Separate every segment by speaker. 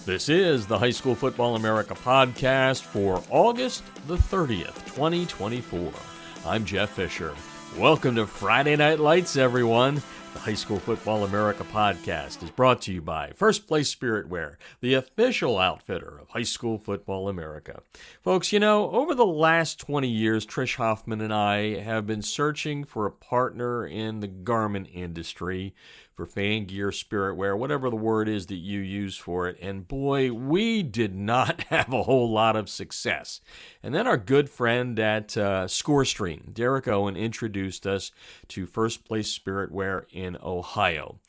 Speaker 1: This is the High School Football America podcast for August the 30th, 2024. I'm Jeff Fisher. Welcome to Friday Night Lights, everyone. The High School Football America podcast is brought to you by First Place Spiritwear, the official outfitter of High School Football America. Folks, over the last 20 years, Trish Hoffman and I have been searching for a partner in the garment industry for fan gear, spiritwear, whatever the word is that you use for it. And boy, we did not have a whole lot of success. And then our good friend at ScoreStream, Derek Owen, introduced us to First Place Spiritwear in Ohio.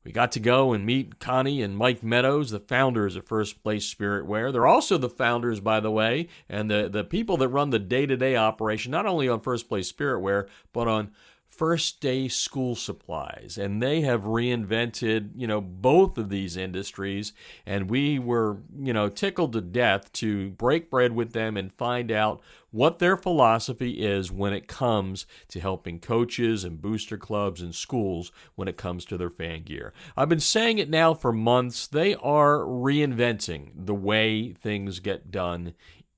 Speaker 1: We got to go and meet Connie and Mike Meadows, the founders of First Place Spiritwear. They're also the founders, by the way, and the people that run the day-to-day operation, not only on First Place Spiritwear, but on First Day School Supplies. And they have reinvented, both of these industries. And we were, tickled to death to break bread with them and find out what their philosophy is when it comes to helping coaches and booster clubs and schools when it comes to their fan gear. I've been saying it now for months. They are reinventing the way things get done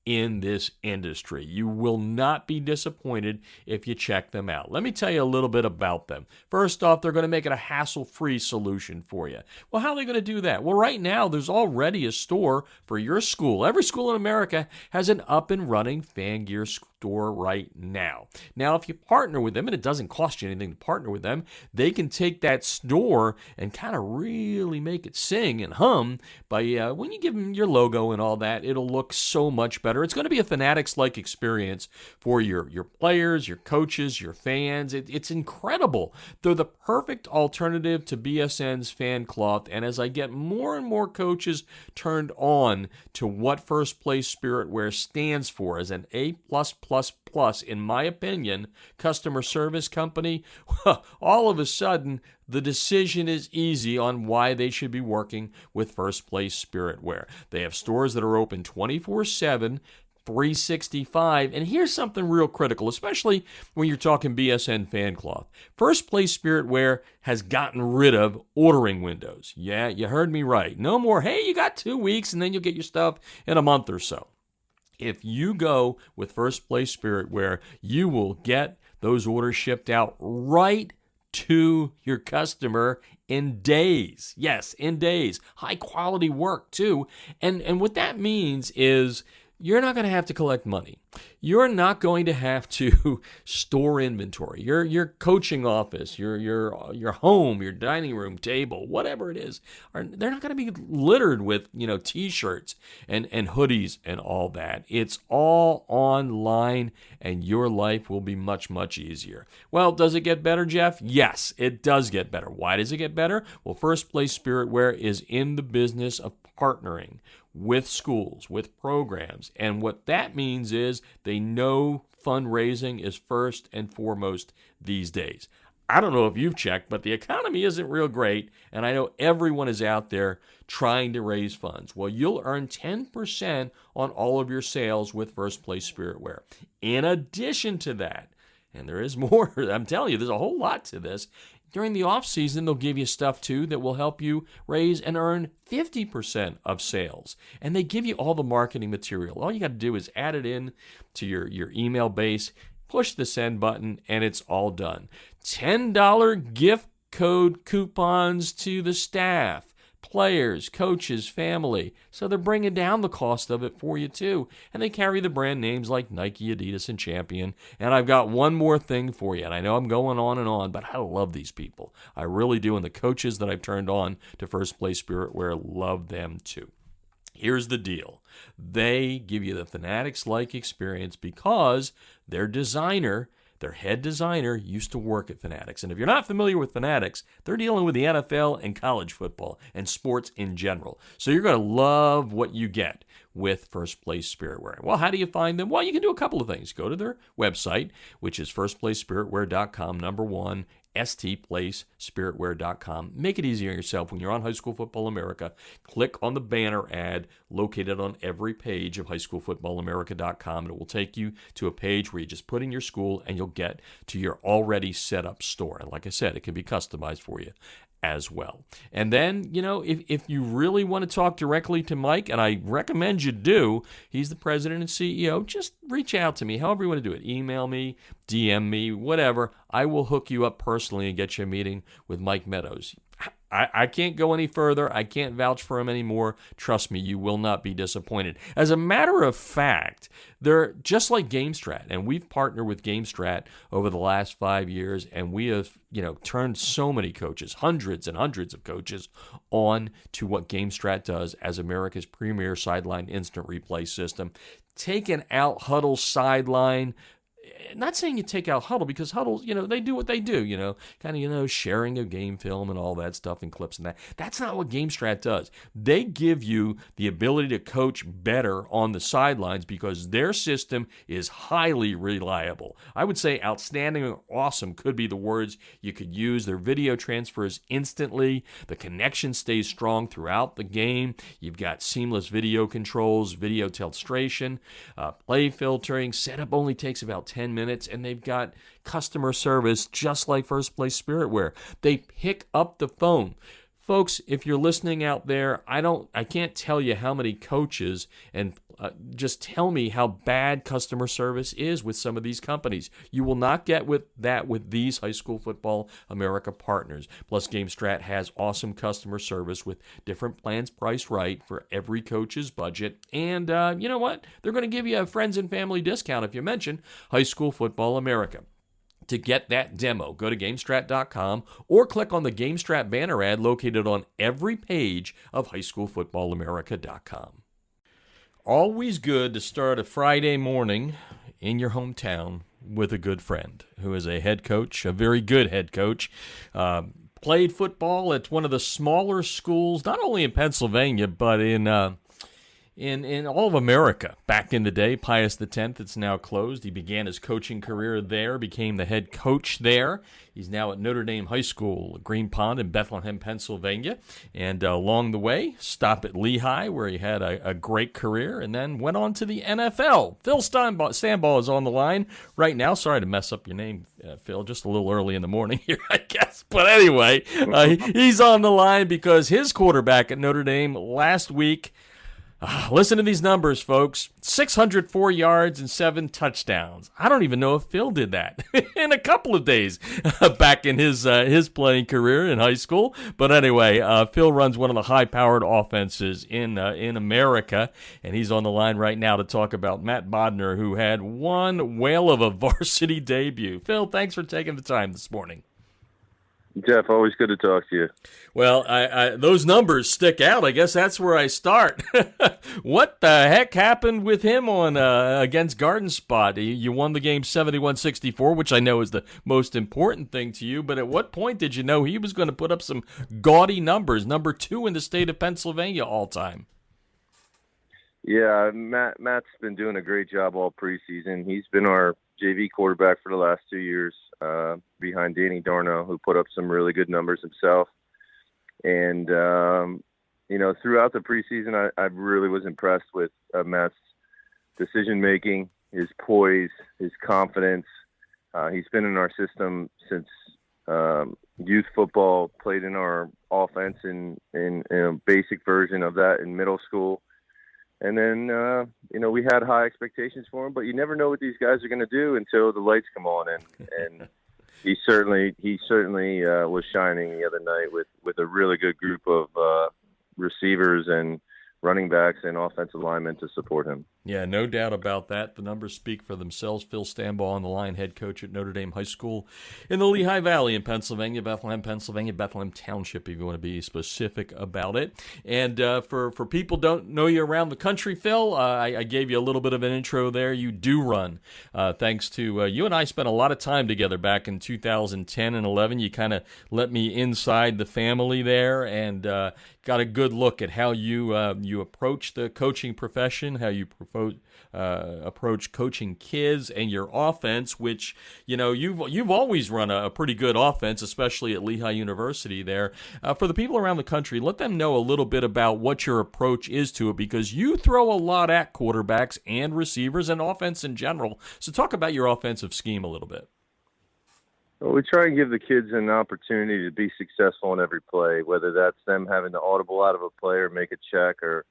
Speaker 1: in this industry. You will not be disappointed if you check them out. Let me tell you a little bit about them. First off, they're going to make it a hassle-free solution for you. Well, how are they going to do that? Well, right now, there's already a store for your school. Every school in America has an up-and-running fan gear store right now. Now, if you partner with them, and it doesn't cost you anything to partner with them, they can take that store and kind of really make it sing and hum by when you give them your logo and all that, it'll look so much better. It's going to be a Fanatics-like experience for your players, your coaches, your fans. It's incredible. They're the perfect alternative to BSN's fan cloth, and as I get more and more coaches turned on to what First Place Spiritwear stands for as an A++, in my opinion, customer service company, all of a sudden, the decision is easy on why they should be working with First Place Spiritwear. They have stores that are open 24/7, 365, and here's something real critical, especially when you're talking BSN fan cloth. First Place Spiritwear has gotten rid of ordering windows. Yeah, you heard me right. No more, hey, you got 2 weeks and then you'll get your stuff in a month or so. If you go with First Place Spiritwear, you will get those orders shipped out right to your customer in days. Yes, in days. High quality work too. And what that means is you're not going to have to collect money. You're not going to have to store inventory. Your coaching office, your home, your dining room table, whatever it is, they're not going to be littered with, T-shirts and hoodies and all that. It's all online, and your life will be much, much easier. Well, does it get better, Jeff? Yes, it does get better. Why does it get better? Well, First Place Spiritwear is in the business of partnering with schools, with programs. And what that means is they know fundraising is first and foremost these days. I don't know if you've checked, but the economy isn't real great, and I know everyone is out there trying to raise funds. Well, you'll earn 10% on all of your sales with First Place Spiritwear. In addition to that, and there is more, I'm telling you, there's a whole lot to this. During the off season, they'll give you stuff, too, that will help you raise and earn 50% of sales. And they give you all the marketing material. All you got to do is add it in to your email base, push the send button, and it's all done. $10 gift code coupons to the staff, players, coaches, family. So they're bringing down the cost of it for you, too. And they carry the brand names like Nike, Adidas, and Champion. And I've got one more thing for you. And I know I'm going on, but I love these people. I really do. And the coaches that I've turned on to First Place Spiritwear love them, too. Here's the deal. They give you the Fanatics-like experience because their head designer used to work at Fanatics. And if you're not familiar with Fanatics, they're dealing with the NFL and college football and sports in general. So you're going to love what you get with First Place Spiritwear. Well, how do you find them? Well, you can do a couple of things. Go to their website, which is firstplacespiritwear.com, number one, stplacespiritwear.com. Make it easy on yourself when you're on High School Football America. Click on the banner ad located on every page of highschoolfootballamerica.com. It will take you to a page where you just put in your school and you'll get to your already set up store. And like I said, it can be customized for you. as well. And then, if you really want to talk directly to Mike, and I recommend you do, he's the president and CEO, just reach out to me, however you want to do it. Email me, DM me, whatever. I will hook you up personally and get you a meeting with Mike Meadows. I can't go any further. I can't vouch for him anymore. Trust me, you will not be disappointed. As a matter of fact, they're just like GameStrat, and we've partnered with GameStrat over the last 5 years, and we have, turned so many coaches, hundreds and hundreds of coaches, on to what GameStrat does as America's premier sideline instant replay system. Take an out huddle sideline. Not saying you take out Huddle, because Huddle, they do what they do, sharing of game film and all that stuff and clips and that. That's not what GameStrat does. They give you the ability to coach better on the sidelines because their system is highly reliable. I would say outstanding or awesome could be the words you could use. Their video transfers instantly. The connection stays strong throughout the game. You've got seamless video controls, video telestration, play filtering. Setup only takes about 10 minutes, and they've got customer service just like First Place Spiritware. They pick up the phone. Folks, if you're listening out there, I can't tell you how many coaches and just tell me how bad customer service is with some of these companies. You will not get with these High School Football America partners. Plus, GameStrat has awesome customer service with different plans priced right for every coach's budget. And you know what? They're going to give you a friends and family discount if you mention High School Football America. To get that demo, go to GameStrat.com or click on the GameStrat banner ad located on every page of HighSchoolFootballAmerica.com. Always good to start a Friday morning in your hometown with a good friend who is a head coach, a very good head coach. Played football at one of the smaller schools, not only in Pennsylvania, but in all of America. Back in the day, Pius X, it's now closed. He began his coaching career there, became the head coach there. He's now at Notre Dame High School, Green Pond in Bethlehem, Pennsylvania. And along the way, stopped at Lehigh, where he had a great career, and then went on to the NFL. Phil Stambaugh is on the line right now. Sorry to mess up your name, Phil, just a little early in the morning here, I guess. But anyway, he's on the line because his quarterback at Notre Dame last week, listen to these numbers, folks. 604 yards and 7 touchdowns. I don't even know if Phil did that in a couple of days back in his playing career in high school. But anyway, Phil runs one of the high-powered offenses in America, and he's on the line right now to talk about Matt Bodnar, who had one whale of a varsity debut. Phil, thanks for taking the time this morning.
Speaker 2: Jeff, always good to talk to you.
Speaker 1: Well, those numbers stick out. I guess that's where I start. What the heck happened with him on against Garden Spot? You won the game 71-64, which I know is the most important thing to you. But at what point did you know he was going to put up some gaudy numbers? Number 2 in the state of Pennsylvania all time.
Speaker 2: Yeah, Matt's been doing a great job all preseason. He's been our JV quarterback for the last 2 years, behind Danny Darno, who put up some really good numbers himself. And, throughout the preseason, I really was impressed with Matt's decision-making, his poise, his confidence. He's been in our system since youth football, played in our offense in a basic version of that in middle school. And then, we had high expectations for him, but you never know what these guys are going to do until the lights come on. And he certainly was shining the other night with a really good group of receivers and running backs and offensive linemen to support him.
Speaker 1: Yeah, no doubt about that. The numbers speak for themselves. Phil Stambaugh on the line, head coach at Notre Dame High School in the Lehigh Valley in Pennsylvania, Bethlehem Township, if you want to be specific about it. And for people don't know you around the country, Phil, I gave you a little bit of an intro there. You do run. Thanks to you and I spent a lot of time together back in 2010 and 11. You kind of let me inside the family there and got a good look at how you approach the coaching profession, how you approach coaching kids and your offense, which you've always run a pretty good offense, especially at Lehigh University there. For the people around the country, let them know a little bit about what your approach is to it, because you throw a lot at quarterbacks and receivers and offense in general. So talk about your offensive scheme a little bit.
Speaker 2: Well, we try and give the kids an opportunity to be successful in every play, whether that's them having to audible out of a play or make a check, or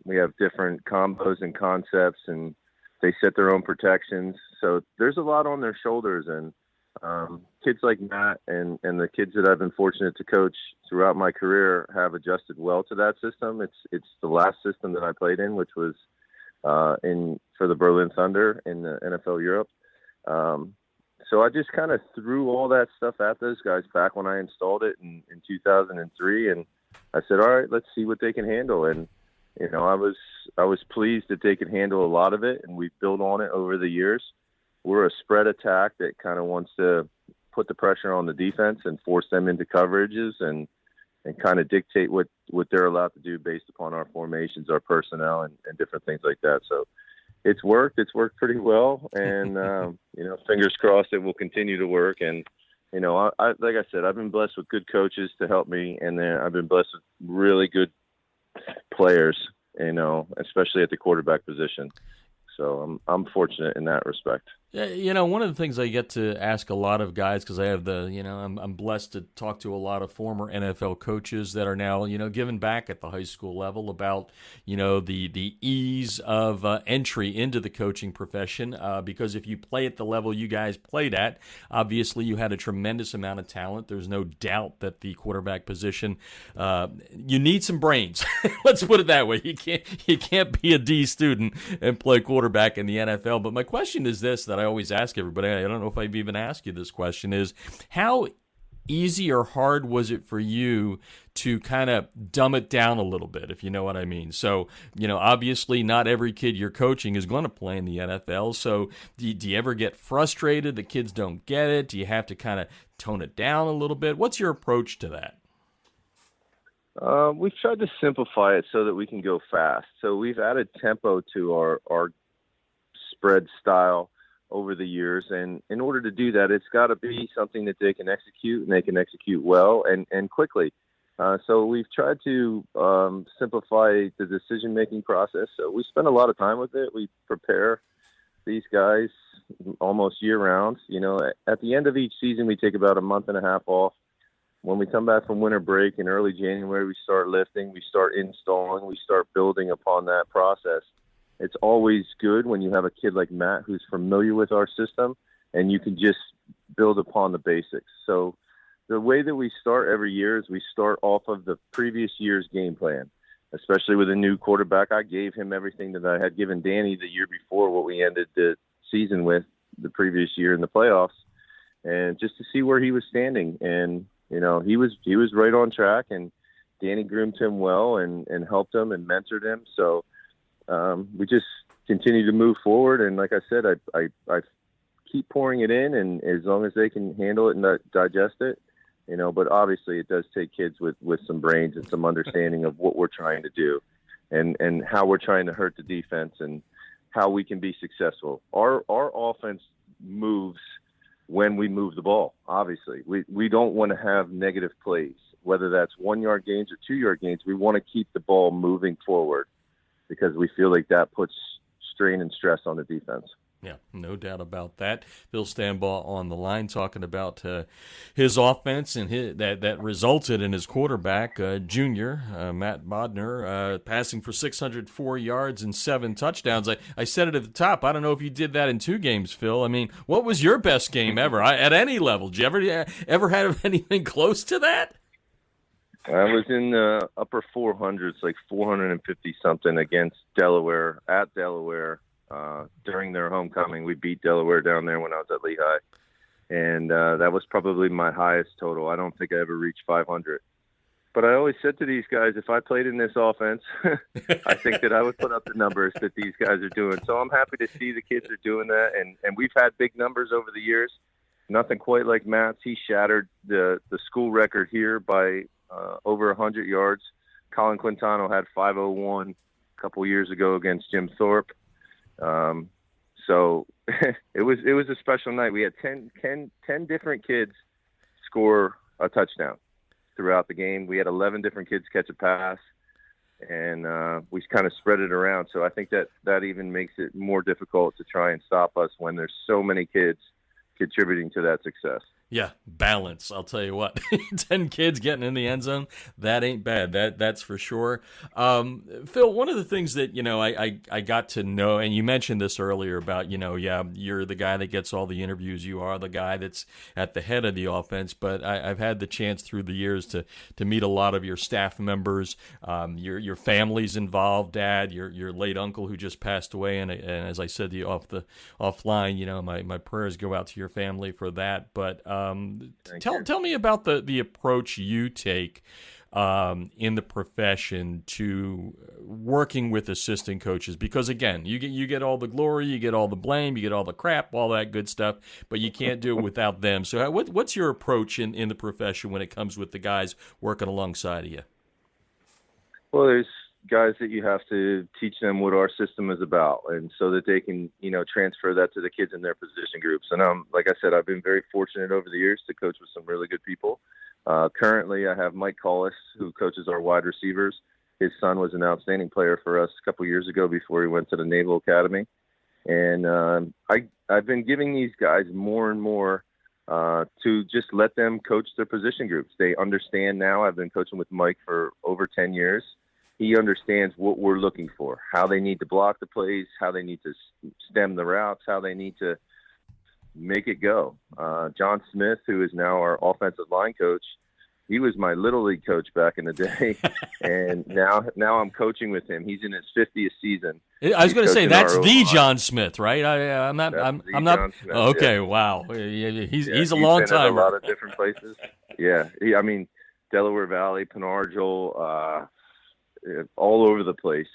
Speaker 2: we have different combos and concepts, and they set their own protections. So there's a lot on their shoulders, and kids like Matt and the kids that I've been fortunate to coach throughout my career have adjusted well to that system. It's the last system that I played in, which was for the Berlin Thunder in the NFL Europe. So I just kind of threw all that stuff at those guys back when I installed it in 2003, and I said, all right, let's see what they can handle. And I was pleased that they could handle a lot of it, and we've built on it over the years. We're a spread attack that kind of wants to put the pressure on the defense and force them into coverages and kind of dictate what they're allowed to do based upon our formations, our personnel, and different things like that. So it's worked pretty well, and fingers crossed it will continue to work. And I like I said, I've been blessed with good coaches to help me, and then I've been blessed with really good players, especially at the quarterback position. So I'm fortunate in that respect.
Speaker 1: Yeah, one of the things I get to ask a lot of guys, because I have I'm blessed to talk to a lot of former NFL coaches that are now, giving back at the high school level about, the ease of entry into the coaching profession. Because if you play at the level you guys played at, obviously you had a tremendous amount of talent. There's no doubt that the quarterback position, you need some brains. Let's put it that way. You can't be a D student and play quarterback in the NFL. But my question is this, that I always ask everybody, I don't know if I've even asked you this question, is how easy or hard was it for you to kind of dumb it down a little bit, if you know what I mean? So, obviously not every kid you're coaching is going to play in the NFL. So do you ever get frustrated? The kids don't get it? Do you have to kind of tone it down a little bit? What's your approach to that?
Speaker 2: We've tried to simplify it so that we can go fast. So we've added tempo to our spread style over the years, and in order to do that, it's got to be something that they can execute, and they can execute well and quickly. So we've tried to simplify the decision-making process. So we spend a lot of time with it. We prepare these guys almost year-round. At the end of each season, we take about a month and a half off. When we come back from winter break in early January, we start lifting, we start installing, we start building upon that process. It's always good when you have a kid like Matt who's familiar with our system, and you can just build upon the basics. So the way that we start every year is we start off of the previous year's game plan, especially with a new quarterback. I gave him everything that I had given Danny the year before, what we ended the season with the previous year in the playoffs, and just to see where he was standing. And, he was right on track, and Danny groomed him well and helped him and mentored him. So we just continue to move forward. And like I said, I keep pouring it in, and as long as they can handle it and digest it, but obviously it does take kids with some brains and some understanding of what we're trying to do and how we're trying to hurt the defense and how we can be successful. Our offense moves when we move the ball. Obviously, we don't want to have negative plays, whether that's 1 yard gains or 2 yard gains. We want to keep the ball moving forward, because we feel like that puts strain and stress on the defense.
Speaker 1: Yeah, no doubt about that. Phil Stambaugh on the line talking about his offense and that resulted in his quarterback, junior, Matt Bodnar, passing for 604 yards and 7 touchdowns. I said it at the top. I don't know if you did that in 2 games, Phil. I mean, what was your best game ever at any level? Did you ever have anything close to that?
Speaker 2: I was in the upper 400s, like 450-something against Delaware, at Delaware, during their homecoming. We beat Delaware down there when I was at Lehigh, and that was probably my highest total. I don't think I ever reached 500. But I always said to these guys, if I played in this offense, I think that I would put up the numbers that these guys are doing. So I'm happy to see the kids are doing that, and we've had big numbers over the years. Nothing quite like Matt's. He shattered the school record here by over 100 yards. Colin Quintano had 501 a couple years ago against Jim Thorpe. So it was a special night. We had 10 different kids score a touchdown throughout the game. We had 11 different kids catch a pass, and we kind of spread it around. So I think that even makes it more difficult to try and stop us when there's so many kids contributing to that success.
Speaker 1: Yeah, balance. I'll tell you what, 10 kids getting in the end zone, that ain't bad. That's for sure. Phil, one of the things that, I got to know, and you mentioned this earlier about, you're the guy that gets all the interviews. You are the guy that's at the head of the offense, but I've had the chance through the years to meet a lot of your staff members, your family's involved, Dad, your late uncle who just passed away. And as I said to you offline, my prayers go out to your family for that. But tell me about the approach you take in the profession to working with assistant coaches, because again, you get all the glory, you get all the blame, you get all the crap, all that good stuff, but you can't do it without them. So what's your approach in the profession when it comes with the guys working alongside of you?
Speaker 2: Well, there's guys that you have to teach them what our system is about, and so that they can, transfer that to the kids in their position groups. And like I said, I've been very fortunate over the years to coach with some really good people. Currently, I have Mike Collis, who coaches our wide receivers. His son was an outstanding player for us a couple years ago before he went to the Naval Academy. And I've been giving these guys more and more to just let them coach their position groups. They understand now. I've been coaching with Mike for over 10 years. He understands what we're looking for, how they need to block the plays, how they need to stem the routes, how they need to make it go. John Smith, who is now our offensive line coach, he was my Little League coach back in the day, and now I'm coaching with him. He's in his 50th season.
Speaker 1: I was going to say that's the John Smith, right? I'm not.
Speaker 2: John Smith,
Speaker 1: okay,
Speaker 2: yeah.
Speaker 1: Wow, he's a long
Speaker 2: been
Speaker 1: timer.
Speaker 2: At a lot of different places. Yeah, Delaware Valley, Penargil, all over the place.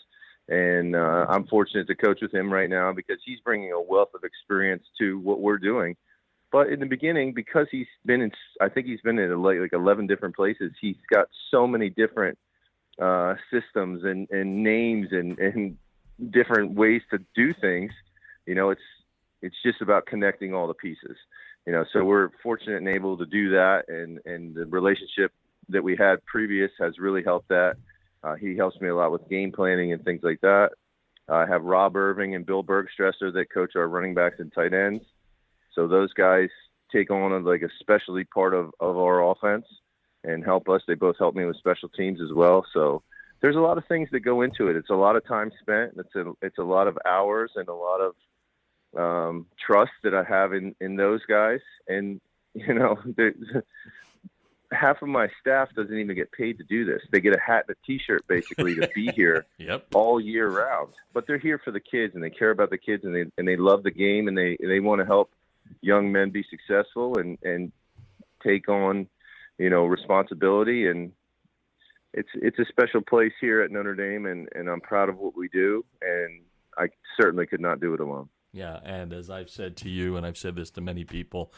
Speaker 2: And I'm fortunate to coach with him right now because he's bringing a wealth of experience to what we're doing. But in the beginning, because he's been in 11 different places, he's got so many different systems and names and different ways to do things. It's just about connecting all the pieces. So we're fortunate and able to do that. And the relationship that we had previous has really helped that. He helps me a lot with game planning and things like that. I have Rob Irving and Bill Bergstresser that coach our running backs and tight ends. So those guys take on like a specialty part of our offense and help us. They both help me with special teams as well. So there's a lot of things that go into it. It's a lot of time spent. It's a lot of hours and a lot of trust that I have in those guys. And, half of my staff doesn't even get paid to do this. They get a hat and a T-shirt basically to be here all year round. But they're here for the kids, and they care about the kids, and they love the game, and they want to help young men be successful and take on, responsibility. And it's a special place here at Notre Dame, and I'm proud of what we do, and I certainly could not do it alone.
Speaker 1: Yeah, and as I've said to you, and I've said this to many people,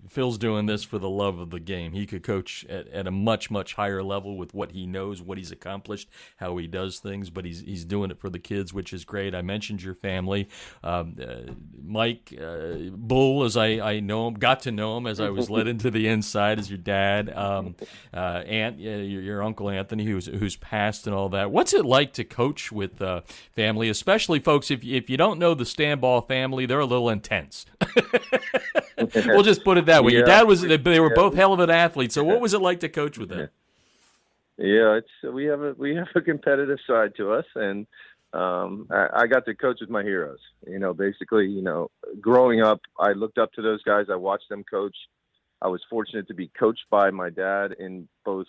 Speaker 1: Phil's doing this for the love of the game. He could coach at a much, much higher level with what he knows, what he's accomplished, how he does things, but he's doing it for the kids, which is great. I mentioned your family. Mike Bull, as I know him, got to know him as I was led into the inside, as your dad, your Uncle Anthony, who's passed and all that. What's it like to coach with family, especially, folks, if you don't know the Stambaugh family, they're a little intense. We'll just put it that way. Your dad they were both hell of an athletes. So what was it like to coach with them?
Speaker 2: Yeah, we have a competitive side to us, and I got to coach with my heroes. Basically, growing up, I looked up to those guys. I watched them coach. I was fortunate to be coached by my dad in both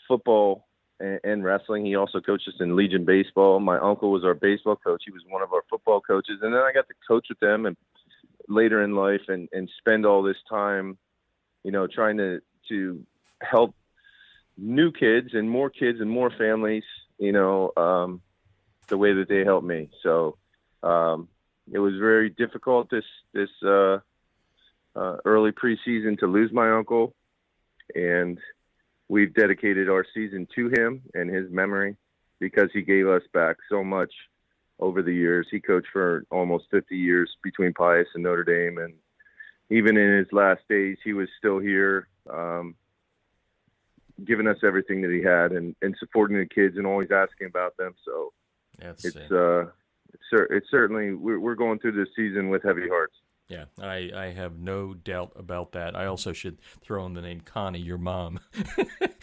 Speaker 2: football and wrestling. He also coached us in Legion baseball. My uncle was our baseball coach. He was one of our football coaches. And then I got to coach with them and later in life and spend all this time, trying to help new kids and more families, the way that they helped me. So it was very difficult this early preseason to lose my uncle. And we've dedicated our season to him and his memory because he gave us back so much over the years. He coached for almost 50 years between Pius and Notre Dame. And even in his last days, he was still here, giving us everything that he had and supporting the kids and always asking about them. So it's certainly, we're going through this season with heavy hearts.
Speaker 1: Yeah, I have no doubt about that. I also should throw in the name Connie, your mom.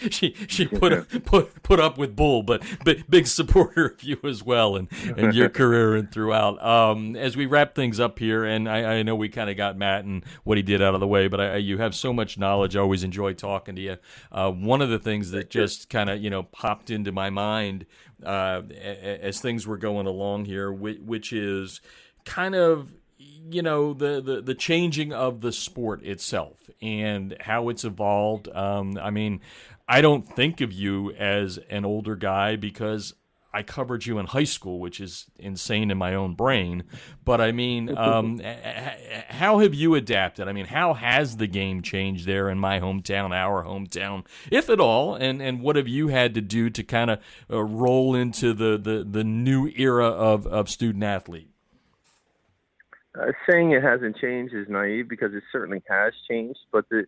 Speaker 1: she put up with Bull, but big supporter of you as well, and your career and throughout. As we wrap things up here, and I know we kind of got Matt and what he did out of the way, but you have so much knowledge. I always enjoy talking to you. One of the things that just kind of popped into my mind as things were going along here, which is kind of the changing of the sport itself and how it's evolved. I don't think of you as an older guy because I covered you in high school, which is insane in my own brain. But how have you adapted? How has the game changed there in my hometown, our hometown, if at all? And what have you had to do to kind of roll into the new era of student athlete?
Speaker 2: Saying it hasn't changed is naive because it certainly has changed, but the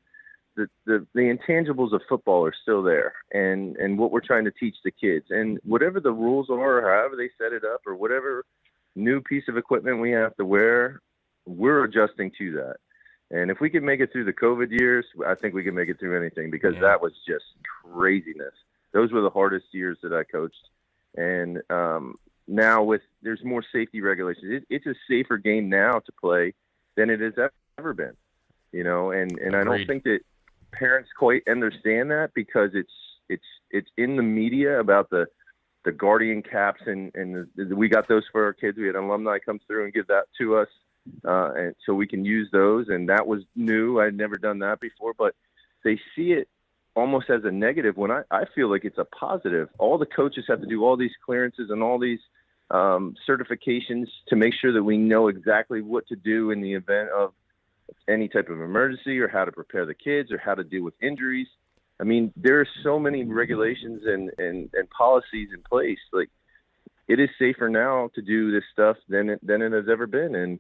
Speaker 2: intangibles of football are still there, and what we're trying to teach the kids, and whatever the rules are, or however they set it up, or whatever new piece of equipment we have to wear, we're adjusting to that. And if we can make it through the COVID years, I think we can make it through anything, because that was just craziness. Those were the hardest years that I coached, and now there's more safety regulations. It's a safer game now to play than it has ever been, and I don't think that parents quite understand that, because it's in the media about the guardian caps, and we got those for our kids. We had alumni come through and give that to us, and so we can use those, and that was new. I'd never done that before, but they see it almost as a negative when I feel like it's a positive. All the coaches have to do all these clearances and all these certifications to make sure that we know exactly what to do in the event of any type of emergency, or how to prepare the kids, or how to deal with injuries. There are so many regulations and policies in place. Like, it is safer now to do this stuff than it has ever been. And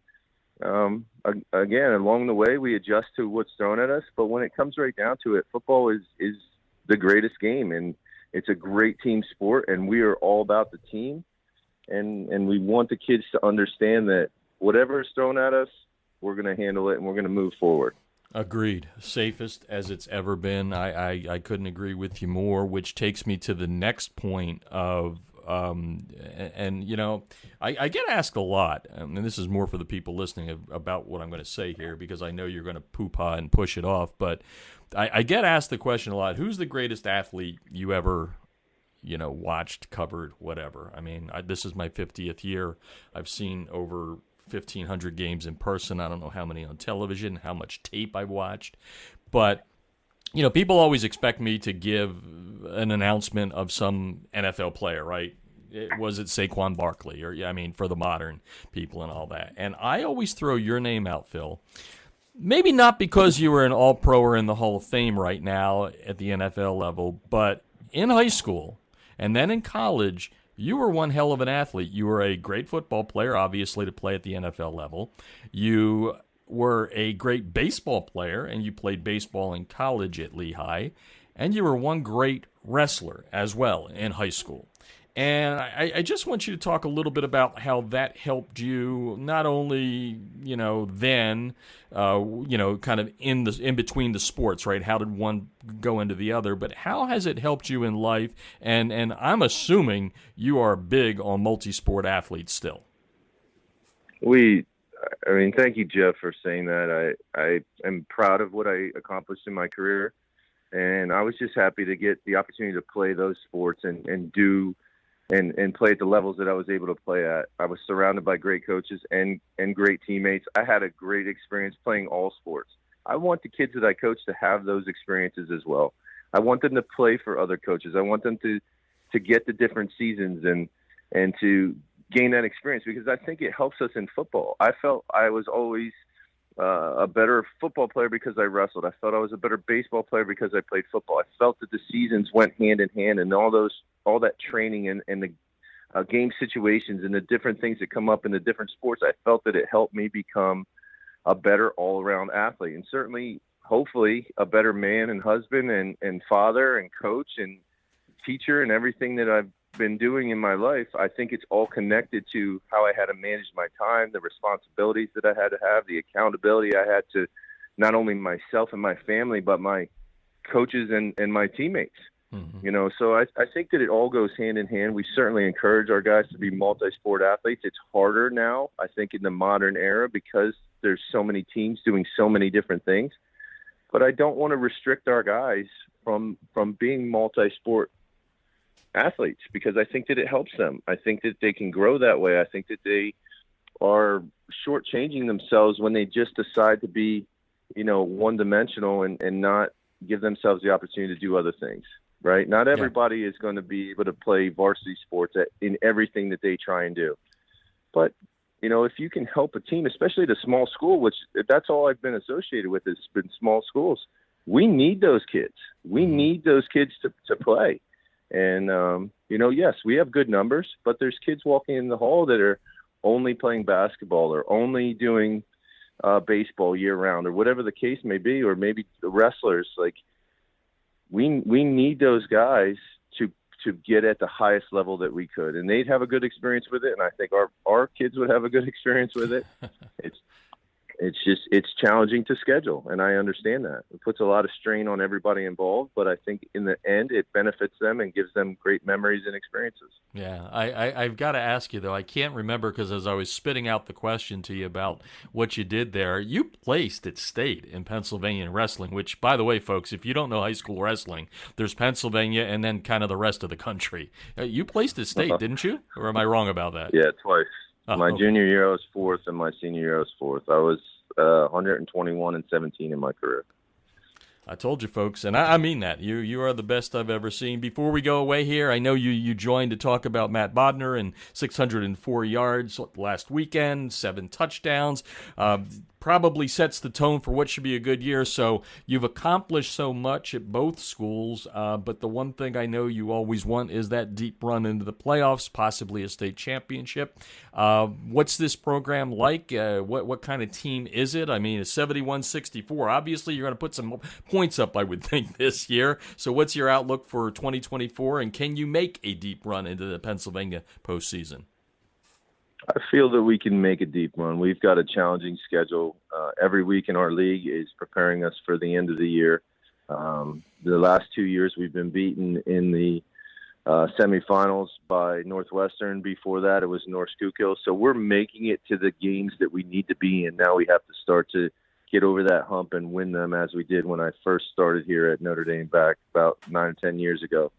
Speaker 2: again, along the way, we adjust to what's thrown at us. But when it comes right down to it, football is the greatest game, and it's a great team sport, and we are all about the team. And we want the kids to understand that whatever is thrown at us, we're going to handle it, and we're going to move forward.
Speaker 1: Agreed. Safest as it's ever been. I couldn't agree with you more, which takes me to the next point of, I get asked a lot, and this is more for the people listening, about what I'm going to say here, because I know you're going to poo-pah and push it off, but I get asked the question a lot: who's the greatest athlete you ever watched, covered, whatever? This is my 50th year. I've seen over 1,500 games in person. I don't know how many on television, how much tape I've watched. But, people always expect me to give an announcement of some NFL player, right? Was it Saquon Barkley? Or, for the modern people and all that. And I always throw your name out, Phil. Maybe not because you were an All-Pro or in the Hall of Fame right now at the NFL level, but in high school and then in college, you were one hell of an athlete. You were a great football player, obviously, to play at the NFL level. You were a great baseball player, and you played baseball in college at Lehigh. And you were one great wrestler as well in high school. And I just want you to talk a little bit about how that helped you, not only, then, kind of in between the sports, right? How did one go into the other? But how has it helped you in life? And I'm assuming you are big on multi-sport athletes still.
Speaker 2: Thank you, Jeff, for saying that. I am proud of what I accomplished in my career. And I was just happy to get the opportunity to play those sports and play at the levels that I was able to play at. I was surrounded by great coaches and great teammates. I had a great experience playing all sports. I want the kids that I coach to have those experiences as well. I want them to play for other coaches. I want them to get the different seasons and to gain that experience, because I think it helps us in football. I felt I was always a better football player because I wrestled. I felt I was a better baseball player because I played football. I felt that the seasons went hand in hand, and all that training and the game situations and the different things that come up in the different sports. I felt that it helped me become a better all-around athlete, and certainly, hopefully, a better man and husband and father and coach and teacher and everything that been doing in my life, I think it's all connected to how I had to manage my time, the responsibilities that I had to have, the accountability I had to not only myself and my family, but my coaches and my teammates. Mm-hmm. So I think that it all goes hand in hand. We certainly encourage our guys to be multi-sport athletes. It's harder now, I think, in the modern era because there's so many teams doing so many different things. But I don't want to restrict our guys from being multi-sport athletes because I think that it helps them. I think that they can grow that way. I think that they are shortchanging themselves when they just decide to be, one-dimensional and not give themselves the opportunity to do other things. Right? Not everybody is going to be able to play varsity sports in everything that they try and do. But, if you can help a team, especially at a small school, which that's all I've been associated with has been small schools, we need those kids. We need those kids to play. And, yes, we have good numbers, but there's kids walking in the hall that are only playing basketball or only doing baseball year round or whatever the case may be, or maybe the wrestlers. Like, we need those guys to get at the highest level that we could, and they'd have a good experience with it. And I think our kids would have a good experience with it. It's challenging to schedule, and I understand that. It puts a lot of strain on everybody involved, but I think in the end it benefits them and gives them great memories and experiences.
Speaker 1: Yeah, I've got to ask you, though. I can't remember because as I was spitting out the question to you about what you did there, you placed at state in Pennsylvania in wrestling, which, by the way, folks, if you don't know high school wrestling, there's Pennsylvania and then kind of the rest of the country. You placed at state, didn't you? Or am I wrong about that?
Speaker 2: Yeah, twice. My junior year I was fourth, and my senior year I was fourth. I was 121 and 17 in my career.
Speaker 1: I told you, folks, and I mean that. You are the best I've ever seen. Before we go away here, I know you joined to talk about Matt Bodnar and 604 yards last weekend, 7 touchdowns. Probably sets the tone for what should be a good year. So you've accomplished so much at both schools, but the one thing I know you always want is that deep run into the playoffs, possibly a state championship. What's this program like? What kind of team is it? I mean, it's 71-64. Obviously, you're going to put some points up, I would think, this year. So what's your outlook for 2024, and can you make a deep run into the Pennsylvania postseason?
Speaker 2: I feel that we can make a deep run. We've got a challenging schedule. Every week in our league is preparing us for the end of the year. The last 2 years we've been beaten in the semifinals by Northwestern. Before that it was North Schuylkill. So we're making it to the games that we need to be in. Now we have to start to get over that hump and win them as we did when I first started here at Notre Dame back about 9 or 10 years ago.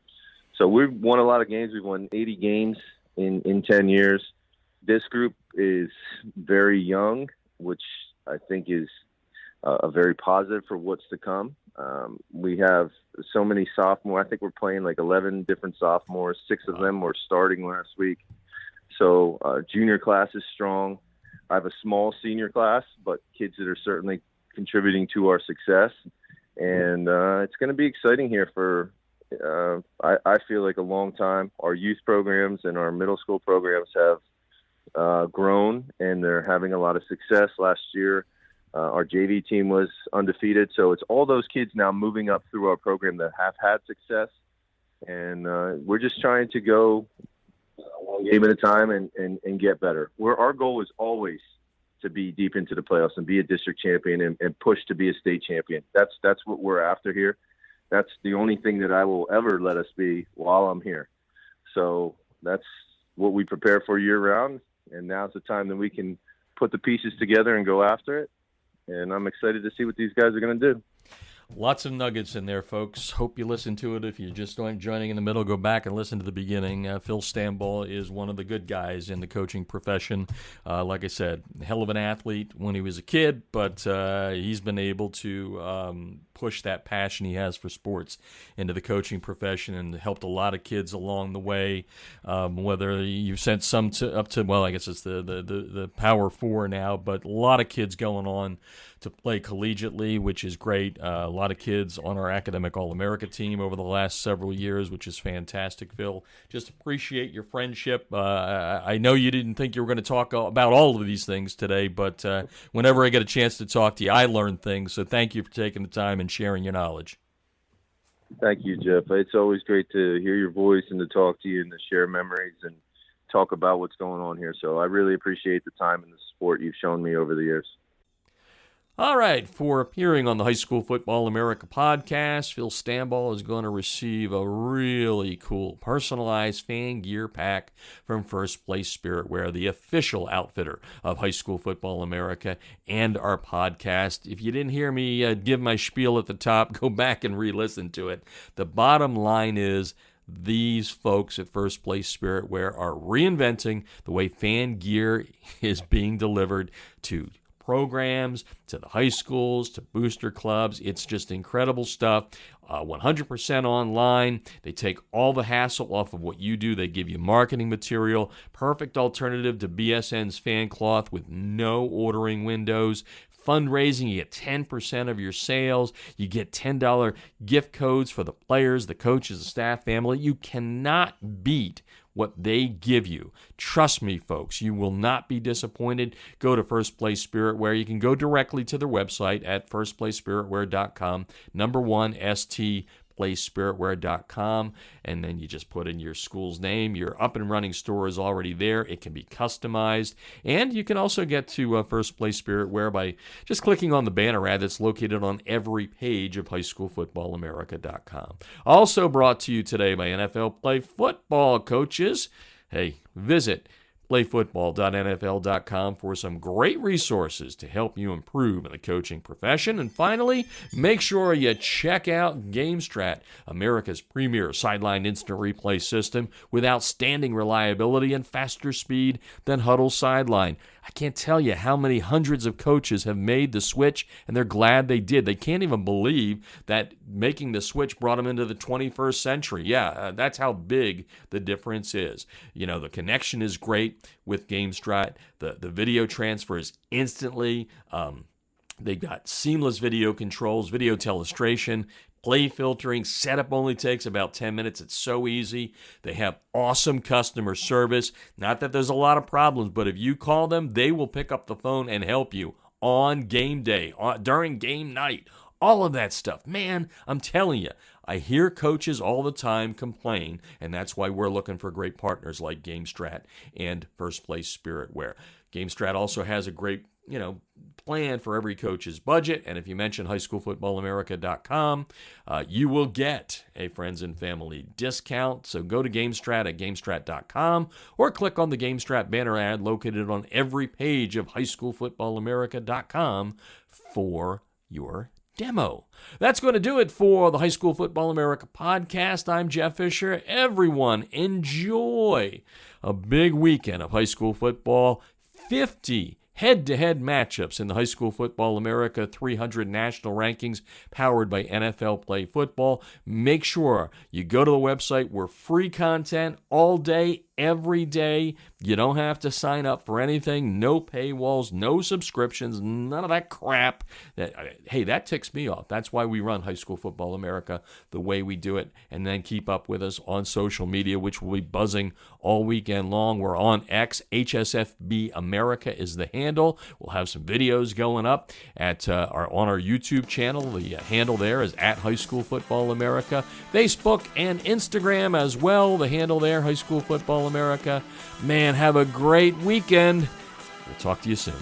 Speaker 2: So we've won a lot of games. We've won 80 games in 10 years. This group is very young, which I think is a very positive for what's to come. We have so many sophomores. I think we're playing like 11 different sophomores. 6 of them were starting last week. So junior class is strong. I have a small senior class, but kids that are certainly contributing to our success. And it's going to be exciting here for, I feel like, a long time. Our youth programs and our middle school programs have grown, and they're having a lot of success. Last year, our JV team was undefeated. So it's all those kids now moving up through our program that have had success. And we're just trying to go one game at a time and get better. Our goal is always to be deep into the playoffs and be a district champion and push to be a state champion. That's what we're after here. That's the only thing that I will ever let us be while I'm here. So that's what we prepare for year round. And now's the time that we can put the pieces together and go after it. And I'm excited to see what these guys are going to do.
Speaker 1: Lots of nuggets in there, folks. Hope you listen to it. If you're just joining in the middle, go back and listen to the beginning. Phil Stambaugh is one of the good guys in the coaching profession. Like I said, hell of an athlete when he was a kid, but he's been able to push that passion he has for sports into the coaching profession and helped a lot of kids along the way. Whether you've sent some up to, well, I guess it's the Power Four now, but a lot of kids going on to play collegiately, which is great. A lot of kids on our academic All-America team over the last several years, which is fantastic, Phil. Just appreciate your friendship. I know you didn't think you were going to talk about all of these things today, but whenever I get a chance to talk to you, I learn things. So thank you for taking the time and sharing your knowledge.
Speaker 2: Thank you, Jeff. It's always great to hear your voice and to talk to you and to share memories and talk about what's going on here. So I really appreciate the time and the support you've shown me over the years.
Speaker 1: All right, for appearing on the High School Football America podcast, Phil Stambaugh is going to receive a really cool personalized fan gear pack from First Place Spirit Wear, the official outfitter of High School Football America and our podcast. If you didn't hear me give my spiel at the top, go back and re-listen to it. The bottom line is, these folks at First Place Spirit Wear are reinventing the way fan gear is being delivered to programs, to the high schools, to booster clubs. It's just incredible stuff. 100% online. They take all the hassle off of what you do. They give you marketing material. Perfect alternative to BSN's fan cloth with no ordering windows. Fundraising, you get 10% of your sales. You get $10 gift codes for the players, the coaches, the staff, family. You cannot beat what they give you. Trust me, folks, you will not be disappointed. Go to First Place Spirit Wear. You can go directly to their website at firstplacespiritwear.com. Number 1, STPlaceSpiritwear.com, and then you just put in your school's name. Your up and running store is already there. It can be customized, and you can also get to First Place Spirit Wear by just clicking on the banner ad that's located on every page of highschoolfootballamerica.com. Also brought to you today by NFL Play Football coaches. Hey, visit playfootball.nfl.com for some great resources to help you improve in the coaching profession. And finally, make sure you check out GameStrat, America's premier sideline instant replay system with outstanding reliability and faster speed than Huddle Sideline. I can't tell you how many hundreds of coaches have made the switch, and they're glad they did. They can't even believe that making the switch brought them into the 21st century. That's how big the difference is. You know, the connection is great with GameStrat. The video transfer is instantly. They've got seamless video controls, video telestration, play filtering. Setup only takes about 10 minutes. It's so easy. They have awesome customer service. Not that there's a lot of problems, but if you call them, they will pick up the phone and help you on game day, during game night, all of that stuff. Man, I'm telling you, I hear coaches all the time complain, and that's why we're looking for great partners like GameStrat and First Place Spirit Wear. GameStrat also has a great plan for every coach's budget. And if you mention highschoolfootballamerica.com, you will get a friends and family discount. So go to GameStrat at GameStrat.com or click on the GameStrat banner ad located on every page of highschoolfootballamerica.com for your demo. That's going to do it for the High School Football America podcast. I'm Jeff Fisher. Everyone, enjoy a big weekend of high school football. 50 head-to-head matchups in the High School Football America 300 national rankings powered by NFL Play Football. Make sure you go to the website. We're free content all day, every day. You don't have to sign up for anything. No paywalls, no subscriptions, none of that crap. That ticks me off. That's why we run High School Football America the way we do it. And then keep up with us on social media, which will be buzzing all weekend long. We're on X. HSFB America is the handle. We'll have some videos going up on our YouTube channel. The handle there is at High School Football America. Facebook and Instagram as well. The handle there, High School Football America. Man, have a great weekend. We'll talk to you soon.